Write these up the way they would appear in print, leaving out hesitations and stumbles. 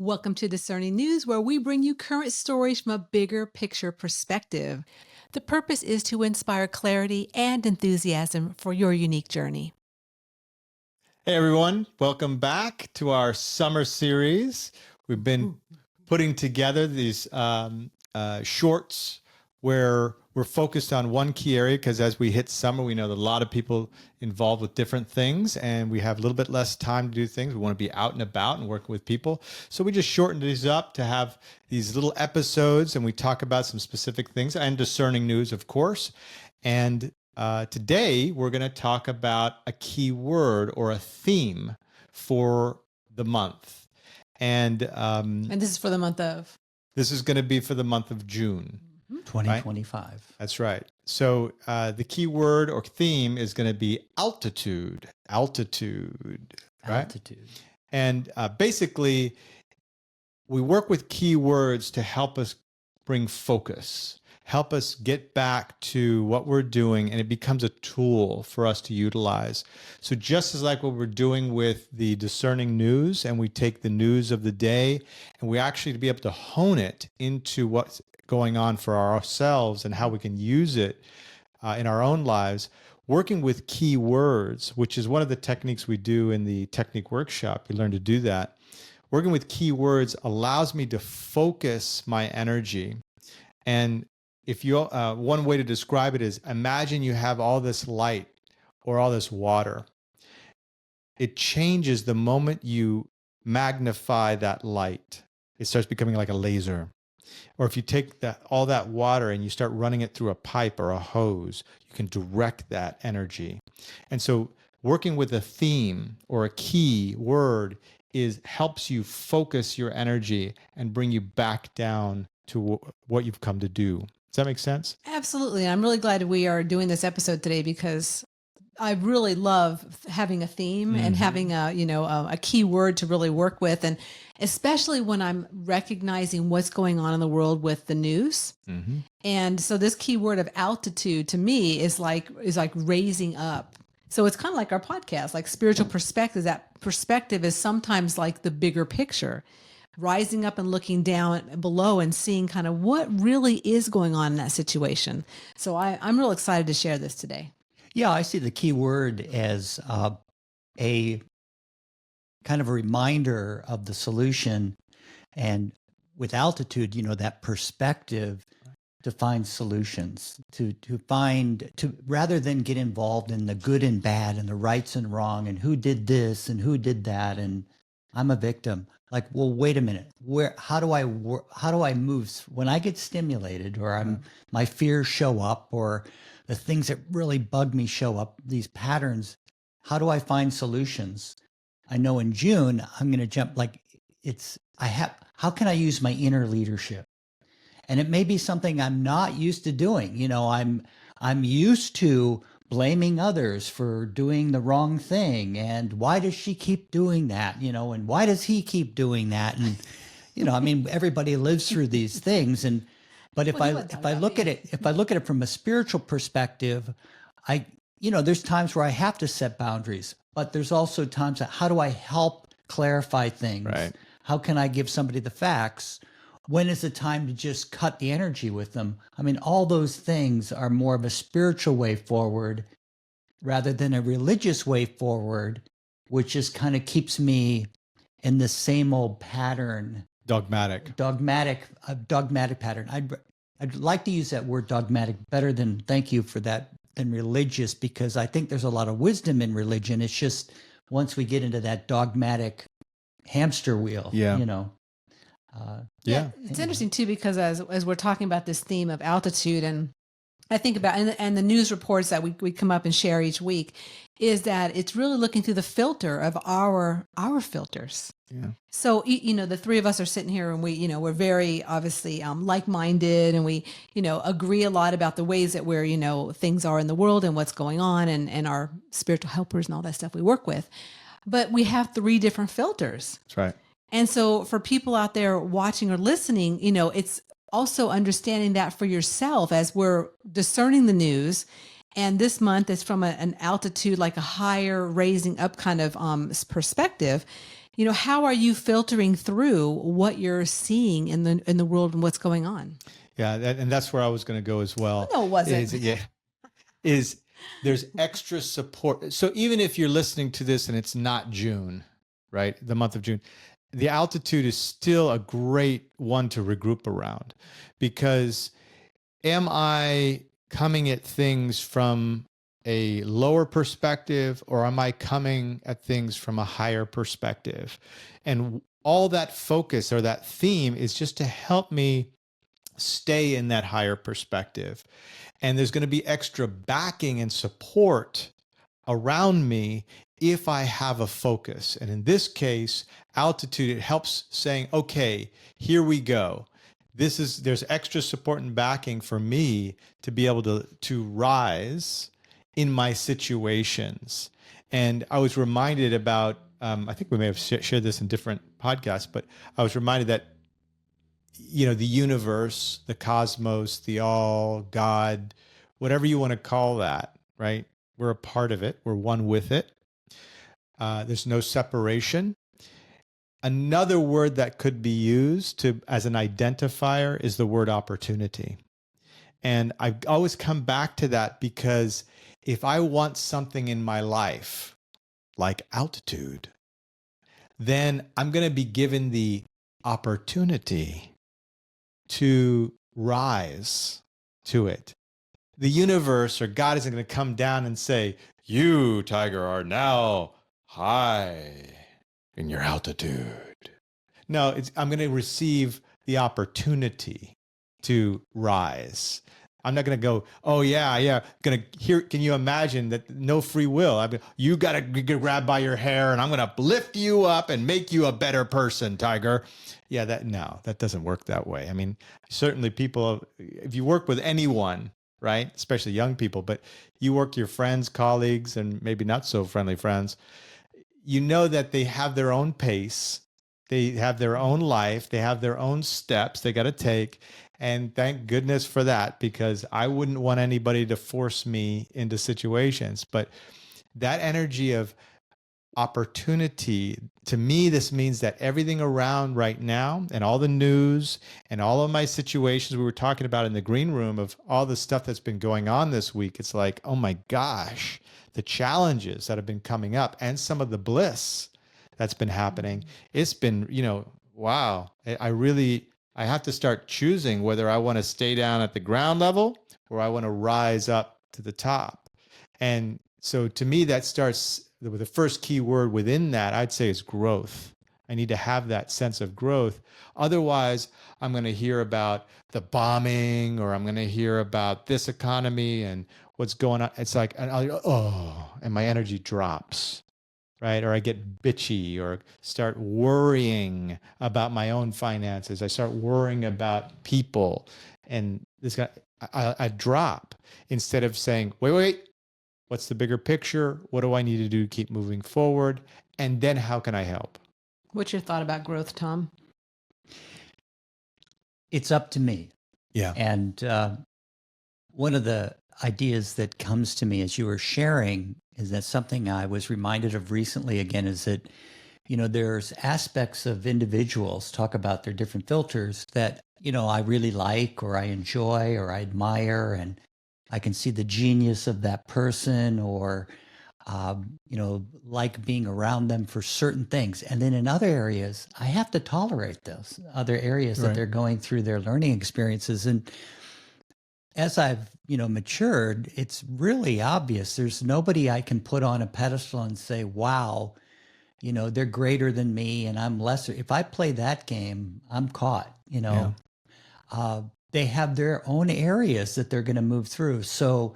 Welcome to Discerning News, where we bring you current stories from a bigger picture perspective. The purpose is to inspire clarity and enthusiasm for your unique journey. Hey everyone, welcome back to our summer series. We've been putting together these shorts where we're focused on one key area because as we hit summer, we know that a lot of people involved with different things and we have a little bit less time to do things. We want to be out and about and working with people. So we just shortened these up to have these little episodes and we talk about some specific things and discerning news, of course. And today, we're going to talk about a key word or a theme for the month. And this is for the month of? This is going to be for the month of June. 2025. Right? That's right. So the key word or theme is going to be altitude. Altitude. Right? Altitude. And basically, we work with key words to help us bring focus, help us get back to what we're doing, and it becomes a tool for us to utilize. So just as like what we're doing with the discerning news, and we take the news of the day, and we actually to be able to hone it into what's going on for ourselves and how we can use it in our own lives, working with key words, which is one of the techniques we do in the technique workshop. You learn to do that. Working with key words allows me to focus my energy. And if you one way to describe it is imagine you have all this light or all this water. It changes the moment you magnify that light. It starts becoming like a laser. Or if you take all that water and you start running it through a pipe or a hose, you can direct that energy. And so working with a theme or a key word helps you focus your energy and bring you back down to what you've come to do. Does that make sense? Absolutely. And I'm really glad we are doing this episode today because I really love having a theme and having a key word to really work with. And especially when I'm recognizing what's going on in the world with the news. And so this key word of altitude to me is like raising up. So it's kind of like our podcast, like spiritual perspective. That perspective is sometimes like the bigger picture, rising up and looking down below and seeing kind of what really is going on in that situation. So I'm real excited to share this today. Yeah, I see the key word as a kind of a reminder of the solution. And with altitude, that perspective to find solutions, to rather than get involved in the good and bad and the rights and wrong and who did this and who did that and I'm a victim. Like, well, wait a minute. How do I move when I get stimulated or my fears show up or the things that really bug me show up, these patterns? How do I find solutions? I know in June, I'm going to jump how can I use my inner leadership? And it may be something I'm not used to doing. I'm used to blaming others for doing the wrong thing. And why does she keep doing that? And why does he keep doing that? And, everybody lives through these things. But if I look at it from a spiritual perspective, there's times where I have to set boundaries, but there's also times that how do I help clarify things? Right. How can I give somebody the facts? When is the time to just cut the energy with them? All those things are more of a spiritual way forward rather than a religious way forward, which just kind of keeps me in the same old pattern. Dogmatic pattern. I'd like to use that word dogmatic better than, thank you for that, than religious, because I think there's a lot of wisdom in religion. It's just once we get into that dogmatic hamster wheel, It's interesting too, because as we're talking about this theme of altitude, and I think about, and the news reports that we come up and share each week, is that it's really looking through the filter of our filters. Yeah. So, the three of us are sitting here and we're very obviously like-minded, and we, agree a lot about the ways that things are in the world and what's going on and our spiritual helpers and all that stuff we work with. But we have three different filters. That's right. And so for people out there watching or listening, it's also understanding that for yourself as we're discerning the news. And this month is from an altitude, like a higher raising up kind of perspective. how are you filtering through what you're seeing in the world and what's going on? Yeah, and that's where I was going to go as well. No, it wasn't. Is there's extra support. So even if you're listening to this and it's not June, right? The month of June, the altitude is still a great one to regroup around, because am I coming at things from a lower perspective, or am I coming at things from a higher perspective? And all that focus or that theme is just to help me stay in that higher perspective. And there's going to be extra backing and support around me if I have a focus. And in this case, altitude, it helps saying, okay, here we go. There's extra support and backing for me to be able to rise in my situations. And I was reminded about, I think we may have shared this in different podcasts, but I was reminded that, the universe, the cosmos, the all, God, whatever you want to call that, right? We're a part of it. We're one with it. There's no separation. Another word that could be used as an identifier is the word opportunity. And I always come back to that, because if I want something in my life, like altitude, then I'm going to be given the opportunity to rise to it. The universe or God isn't going to come down and say, you, Tiger, are now high in your altitude. No, I'm going to receive the opportunity to rise. I'm not going to go, oh yeah. Can you imagine that? No free will. You got to grab by your hair and I'm going to lift you up and make you a better person, Tiger. Yeah, that doesn't work that way. I mean, certainly people, if you work with anyone, right, especially young people, but you work your friends, colleagues, and maybe not so friendly friends, you know that they have their own pace. They have their own life. They have their own steps they got to take. And thank goodness for that, because I wouldn't want anybody to force me into situations. But that energy of opportunity, to me, this means that everything around right now and all the news and all of my situations we were talking about in the green room of all the stuff that's been going on this week, it's like, oh my gosh, the challenges that have been coming up and some of the bliss that's been happening. It's been, wow. I have to start choosing whether I want to stay down at the ground level or I want to rise up to the top. And so to me, that starts with the first key word within that, I'd say, is growth. I need to have that sense of growth. Otherwise, I'm going to hear about the bombing, or I'm going to hear about this economy and what's going on. It's like, and my energy drops. Right? Or I get bitchy, or start worrying about my own finances. I start worrying about people, and I drop instead of saying, wait, what's the bigger picture? What do I need to do to keep moving forward? And then how can I help? What's your thought about growth, Tom? It's up to me. Yeah. And one of the ideas that comes to me as you were sharing is that something I was reminded of recently again, is that, there's aspects of individuals talk about their different filters that, I really like, or I enjoy, or I admire, and I can see the genius of that person, or, like being around them for certain things. And then in other areas, I have to tolerate those other areas that they're going through their learning experiences. And as I've, matured, it's really obvious. There's nobody I can put on a pedestal and say, wow, they're greater than me and I'm lesser. If I play that game, I'm caught, They have their own areas that they're going to move through. So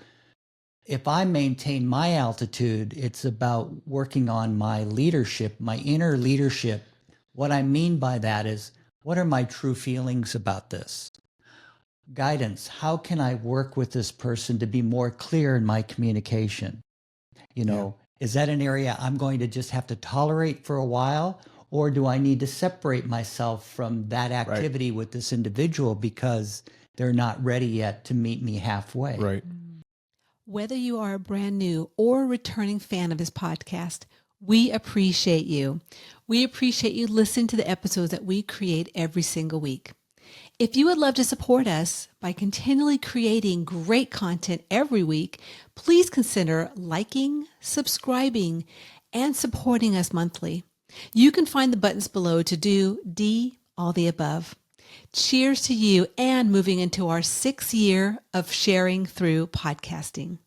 if I maintain my altitude, it's about working on my leadership, my inner leadership. What I mean by that is, what are my true feelings about this? Guidance. How can I work with this person to be more clear in my communication? Is that an area I'm going to just have to tolerate for a while? Or do I need to separate myself from that activity with this individual because they're not ready yet to meet me halfway? Right. Whether you are a brand new or returning fan of this podcast, We appreciate you. We appreciate you listening to the episodes that we create every single week. If you would love to support us by continually creating great content every week, please consider liking, subscribing, and supporting us monthly. You can find the buttons below to do all the above. Cheers to you and moving into our 6th year of sharing through podcasting.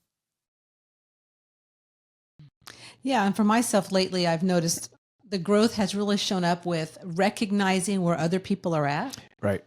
Yeah, and for myself lately, I've noticed the growth has really shown up with recognizing where other people are at. Right.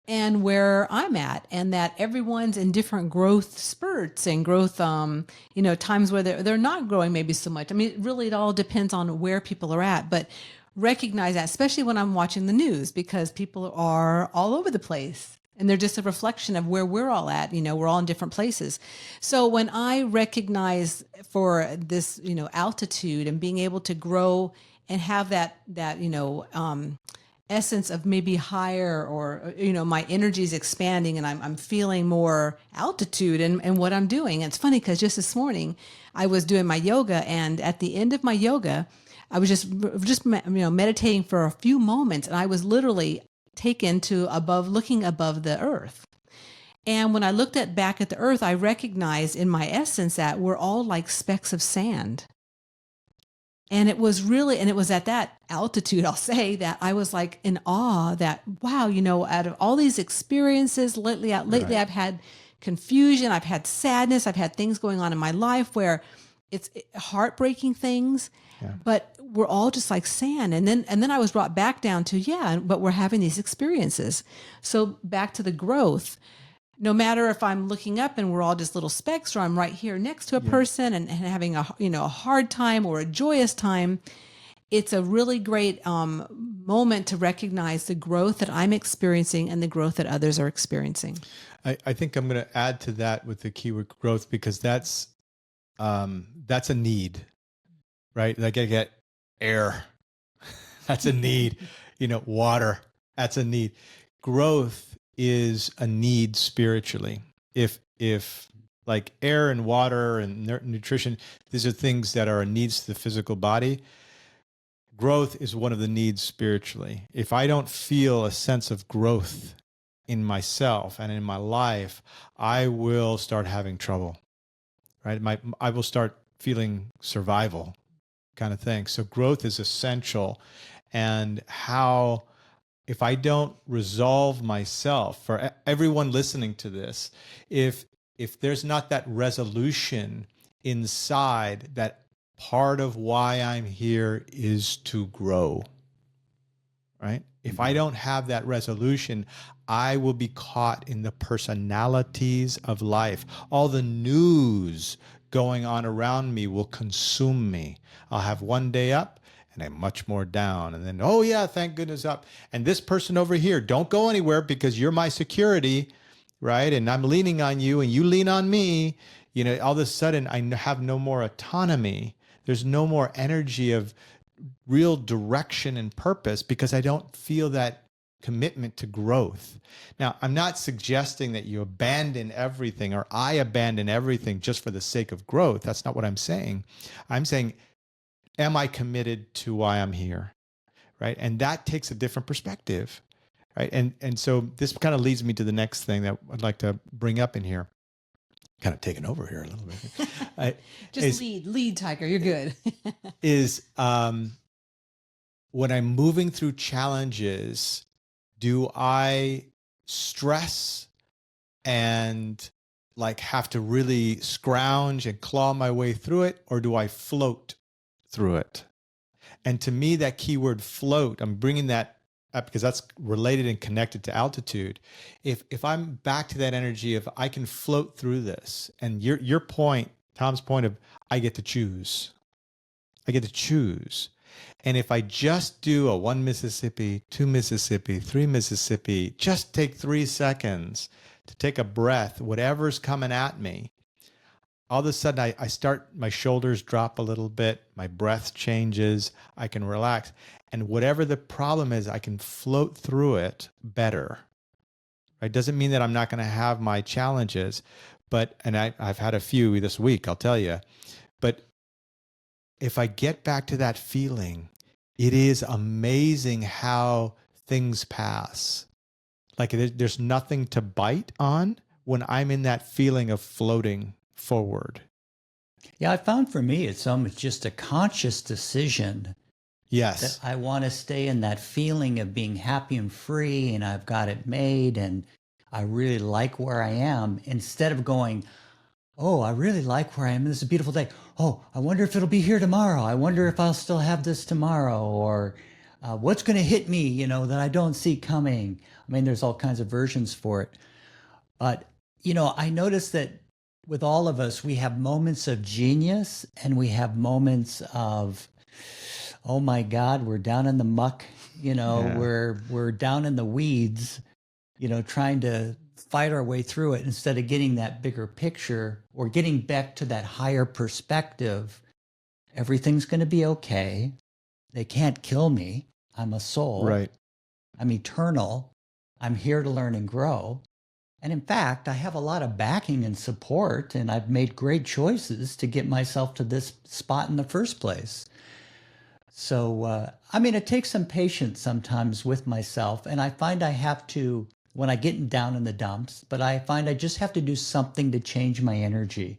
And where I'm at, and that everyone's in different growth spurts and growth, times where they're not growing maybe so much. I mean, really, it all depends on where people are at, but recognize that, especially when I'm watching the news, because people are all over the place and they're just a reflection of where we're all at. We're all in different places. So when I recognize for this, altitude and being able to grow and have that, essence of maybe higher, or my energy is expanding and I'm feeling more altitude and what I'm doing. And it's funny because just this morning I was doing my yoga, and at the end of my yoga I was just meditating for a few moments, and I was literally taken to looking above the earth. And when I looked back at the earth, I recognized in my essence that we're all like specks of sand. And it was at that altitude, I'll say, that I was like in awe that, wow, out of all these experiences lately, Right. I've had confusion, I've had sadness, I've had things going on in my life where it's heartbreaking things, but we're all just like sand. And then I was brought back down to, but we're having these experiences. So back to the growth. No matter if I'm looking up and we're all just little specks, or I'm right here next to a person and having a hard time or a joyous time, it's a really great moment to recognize the growth that I'm experiencing and the growth that others are experiencing. I think I'm going to add to that with the keyword growth, because that's a need, right? Like I get air, that's a need, water, that's a need. Growth is a need spiritually. If like air and water and nutrition, these are things that are needs to the physical body. Growth is one of the needs spiritually. If I don't feel a sense of growth in myself and in my life, I will start having trouble, right? I will start feeling survival kind of thing. So growth is essential. And if I don't resolve myself, for everyone listening to this, if there's not that resolution inside, that part of why I'm here is to grow, right? If I don't have that resolution, I will be caught in the personalities of life. All the news going on around me will consume me. I'll have one day up and I'm much more down. And then, oh yeah, thank goodness up. And this person over here, don't go anywhere because you're my security, right? And I'm leaning on you and you lean on me. All of a sudden I have no more autonomy. There's no more energy of real direction and purpose because I don't feel that commitment to growth. Now, I'm not suggesting that you abandon everything or I abandon everything just for the sake of growth. That's not what I'm saying. I'm saying, am I committed to why I'm here, right? And that takes a different perspective, right? And so this kind of leads me to the next thing that I'd like to bring up in here. Kind of taking over here a little bit. Lead, Tiger. You're good. is when I'm moving through challenges, do I stress and like have to really scrounge and claw my way through it, or do I float through it? And to me, that keyword float, I'm bringing that up because that's related and connected to altitude. If I'm back to that energy of I can float through this, and your point, Tom's point of I get to choose. And if I just do a 1 Mississippi, 2 Mississippi, 3 Mississippi, just take 3 seconds to take a breath, whatever's coming at me, all of a sudden I start, my shoulders drop a little bit, my breath changes, I can relax. And whatever the problem is, I can float through it better. It doesn't mean that I'm not going to have my challenges, and I've had a few this week, I'll tell you. But if I get back to that feeling, it is amazing how things pass. Like there's nothing to bite on when I'm in that feeling of floating forward. Yeah, I found for me, it's almost just a conscious decision Yes. that I want to stay in that feeling of being happy and free, and I've got it made, and I really like where I am, instead of going, oh, I really like where I am. This is a beautiful day. Oh, I wonder if it'll be here tomorrow. I wonder if I'll still have this tomorrow, or what's going to hit me, that I don't see coming. I mean, there's all kinds of versions for it. But, I noticed that with all of us, we have moments of genius and we have moments of, oh my God, we're down in the muck, we're down in the weeds, trying to fight our way through it instead of getting that bigger picture or getting back to that higher perspective. Everything's going to be okay. They can't kill me. I'm a soul. Right. I'm eternal. I'm here to learn and grow. And in fact, I have a lot of backing and support, and I've made great choices to get myself to this spot in the first place. So, it takes some patience sometimes with myself, and I find I have to, when I get down in the dumps, but I find I just have to do something to change my energy.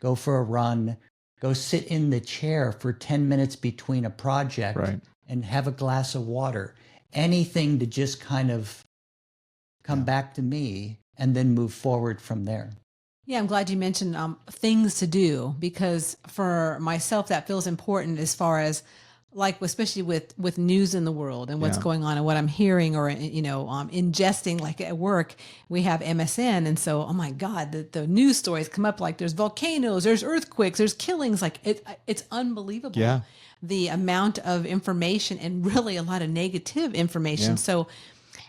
Go for a run, go sit in the chair for 10 minutes between a project, Right. and have a glass of water. Anything to just kind of come back to me and then move forward from there. Yeah, I'm glad you mentioned things to do, because for myself, that feels important as far as, like, especially with news in the world and what's Yeah. going on and what I'm hearing or, ingesting. Like at work, we have MSN. And so, oh my God, the news stories come up, like there's volcanoes, there's earthquakes, there's killings. Like it's unbelievable. Yeah. The amount of information, and really a lot of negative information. Yeah. So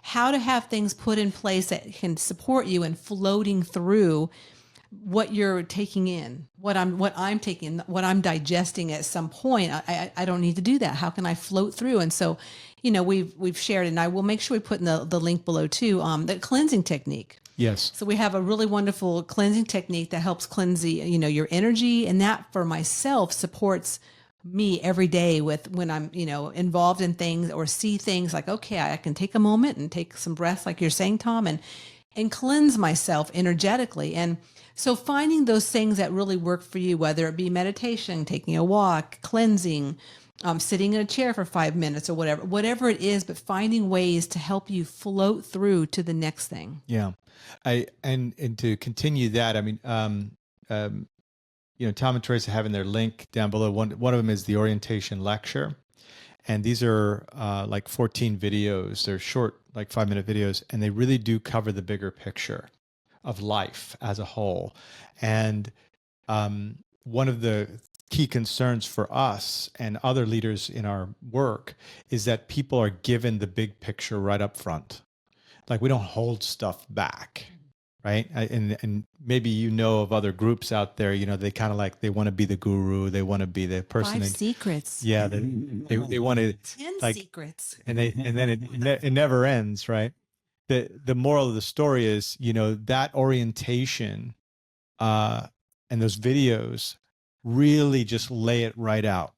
how to have things put in place that can support you in floating through what you're taking in, what I'm taking, what I'm digesting at some point. I don't need to do that. How can I float through? And so, we've shared, and I will make sure we put in the link below too, the cleansing technique. Yes. So we have a really wonderful cleansing technique that helps cleanse your energy. And that for myself supports me every day with when I'm, involved in things or see things like, okay, I can take a moment and take some breaths, like you're saying, Tom, and cleanse myself energetically. And so finding those things that really work for you, whether it be meditation, taking a walk, cleansing, sitting in a chair for 5 minutes or whatever it is, but finding ways to help you float through to the next thing. Yeah. And to continue that, Tom and Teresa having their link down below. One of them is the orientation lecture. And these are like 14 videos. They're short, like 5-minute videos, and they really do cover the bigger picture of life as a whole. And one of the key concerns for us and other leaders in our work is that people are given the big picture right up front. Like, we don't hold stuff back. Right. And maybe of other groups out there, they kind of like, they want to be the guru. They want to be the person. 5 secrets. Yeah. They want to 10 secrets. and then it never ends. Right. The moral of the story is, that orientation and those videos really just lay it right out.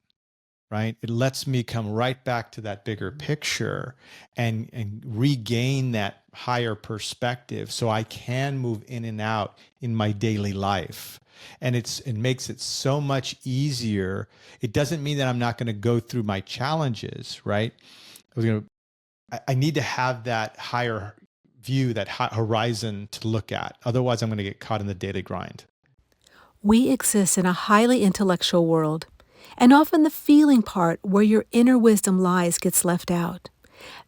Right. It lets me come right back to that bigger picture and regain that higher perspective so I can move in and out in my daily life. And it makes it so much easier. It doesn't mean that I'm not going to go through my challenges, right? I need to have that higher view, that horizon to look at. Otherwise, I'm going to get caught in the daily grind. We exist in a highly intellectual world. And often the feeling part, where your inner wisdom lies, gets left out.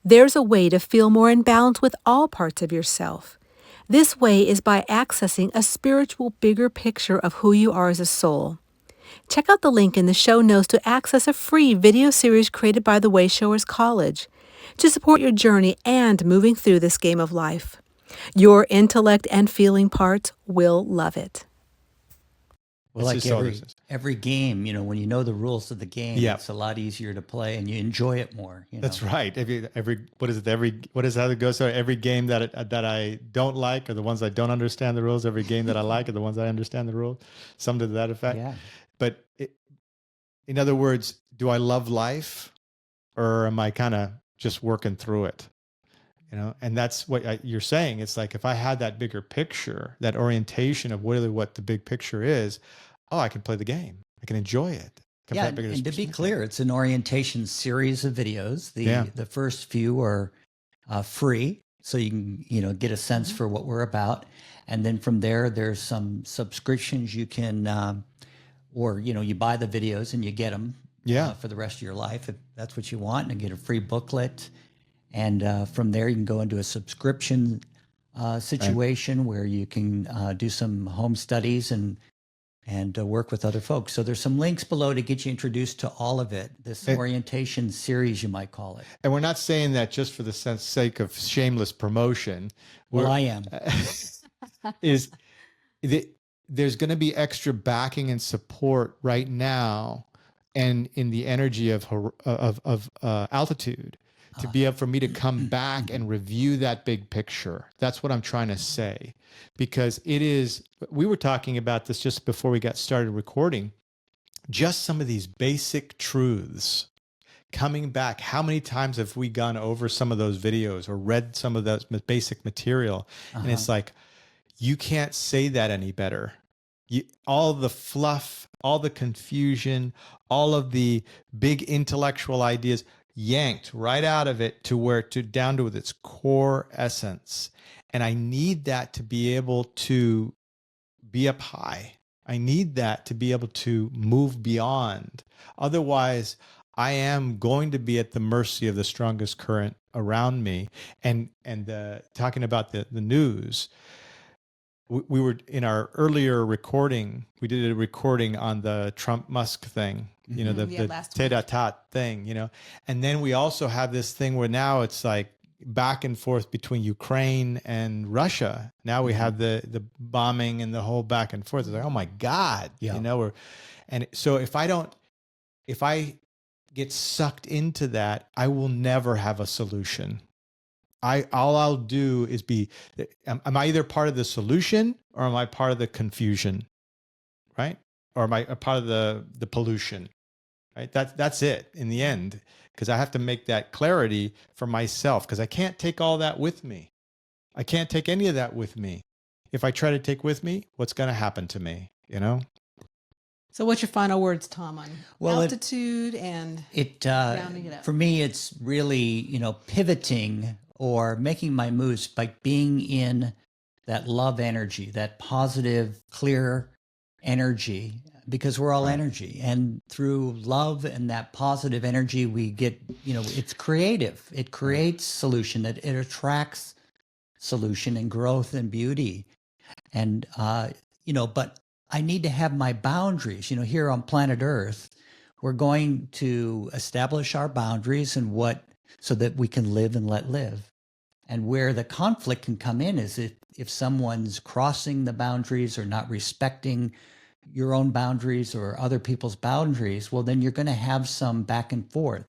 There's a way to feel more in balance with all parts of yourself. This way is by accessing a spiritual bigger picture of who you are as a soul. Check out the link in the show notes to access a free video series created by the Wayshowers College to support your journey and moving through this game of life. Your intellect and feeling parts will love it. Well, like every game, when you know the rules of the game, it's a lot easier to play and you enjoy it more. That's right. What is how it goes? So every game that I don't like are the ones I don't understand the rules. Every game that I like are the ones I understand the rules. Some to that effect. Yeah. But in other words, do I love life, or am I kind of just working through it? And that's what you're saying. It's like, if I had that bigger picture, that orientation of really what the big picture is, I can play the game. I can enjoy it. Yeah, and to be clear, it's an orientation series of videos. The first few are free, so you can get a sense for what we're about, and then from there's some subscriptions you can, or you buy the videos and you get them for the rest of your life if that's what you want, and get a free booklet. And from there, you can go into a subscription situation where you can do some home studies and work with other folks. So there's some links below to get you introduced to all of it. This orientation series, you might call it. And we're not saying that just for the sake of shameless promotion. Well, I am. There's going to be extra backing and support right now, and in the energy of altitude, to be able for me to come back and review that big picture. That's what I'm trying to say, because we were talking about this just before we got started recording, just some of these basic truths coming back. How many times have we gone over some of those videos or read some of that basic material? And it's like, you can't say that any better. All the fluff, all the confusion, all of the big intellectual ideas, yanked right out of it down to its core essence. And I need that to be able to be up high. I need that to be able to move beyond. Otherwise, I am going to be at the mercy of the strongest current around me. And talking about the news, we were in our earlier recording, we did a recording on the Trump-Musk thing, the tat thing, and then we also have this thing where now it's like back and forth between Ukraine and Russia. Now we have the bombing and the whole back and forth. It's like, oh my God, and so if I get sucked into that, I will never have a solution. All I'll do is am I either part of the solution or am I part of the confusion, right? Or am I a part of the pollution, right? That's it in the end, because I have to make that clarity for myself, because I can't take all that with me. I can't take any of that with me. If I try to take with me, what's going to happen to me, So what's your final words, Tom, on altitude and rounding it up? For me, it's really, pivoting or making my moves by being in that love energy, that positive, clear energy, because we're all energy. And through love and that positive energy, we get, it's creative. It creates solution. It attracts solution and growth and beauty. And, but I need to have my boundaries. Here on planet Earth, we're going to establish our boundaries so that we can live and let live. And where the conflict can come in is if someone's crossing the boundaries or not respecting your own boundaries or other people's boundaries, well, then you're going to have some back and forth.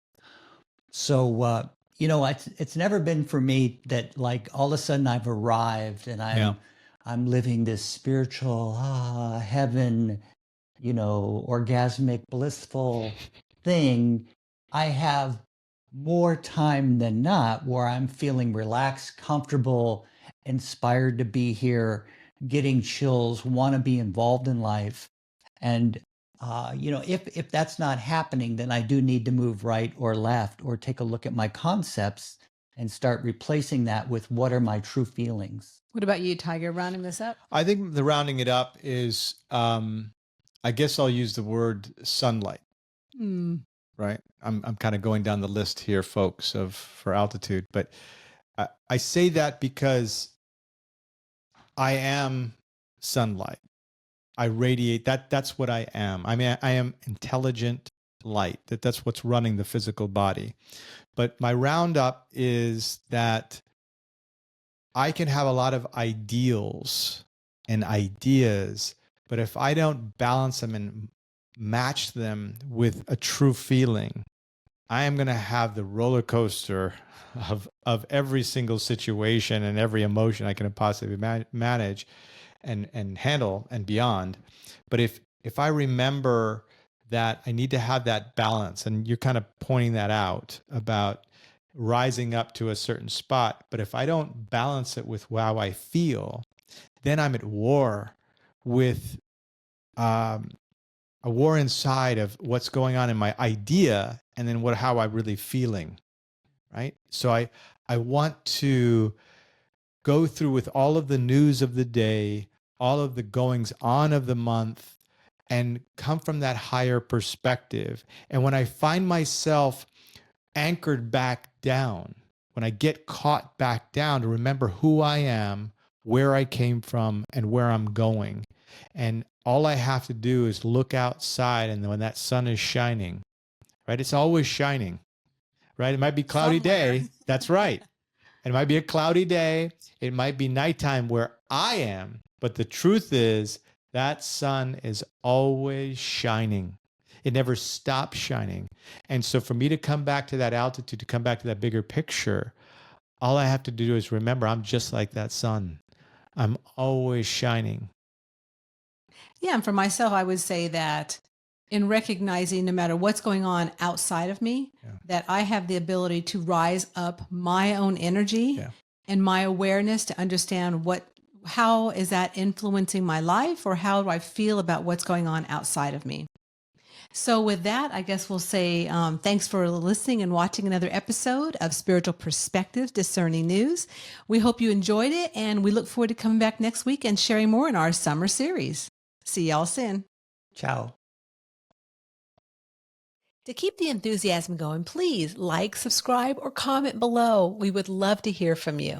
So, it's never been for me that like all of a sudden I've arrived and I'm living this spiritual heaven, orgasmic, blissful thing. I have more time than not where I'm feeling relaxed, comfortable, inspired to be here, getting chills, want to be involved in life. And, if that's not happening, then I do need to move right or left or take a look at my concepts and start replacing that with what are my true feelings. What about you, Tiger, rounding this up? I think the rounding it up is, I guess I'll use the word sunlight. Right. I'm kind of going down the list here, folks, for altitude, but I say that because I am sunlight. I radiate that's what I am. I mean, I am intelligent light. That's what's running the physical body. But my roundup is that I can have a lot of ideals and ideas, but if I don't balance them and match them with a true feeling, I am going to have the roller coaster of every single situation and every emotion I can possibly manage and handle and beyond. But if I remember that I need to have that balance. And you're kind of pointing that out about rising up to a certain spot. But if I don't balance it with how I feel, then I'm at war with a war inside of what's going on in my idea and then how I'm really feeling, right? So I want to go through with all of the news of the day, all of the goings on of the month, and come from that higher perspective. And when I find myself anchored back down, when I get caught back down, to remember who I am, where I came from, and where I'm going. And all I have to do is look outside, and when that sun is shining, right? It's always shining, right? It might be a cloudy day. That's right. It might be a cloudy day. It might be nighttime where I am. But the truth is that sun is always shining. It never stops shining. And so for me to come back to that altitude, to come back to that bigger picture, all I have to do is remember I'm just like that sun. I'm always shining. Yeah. And for myself, I would say that in recognizing no matter what's going on outside of me, that I have the ability to rise up my own energy and my awareness to understand how is that influencing my life, or how do I feel about what's going on outside of me. So with that, I guess we'll say thanks for listening and watching another episode of Spiritual Perspectives, Discerning News. We hope you enjoyed it, and we look forward to coming back next week and sharing more in our summer series. See y'all soon. Ciao. To keep the enthusiasm going, please like, subscribe, or comment below. We would love to hear from you.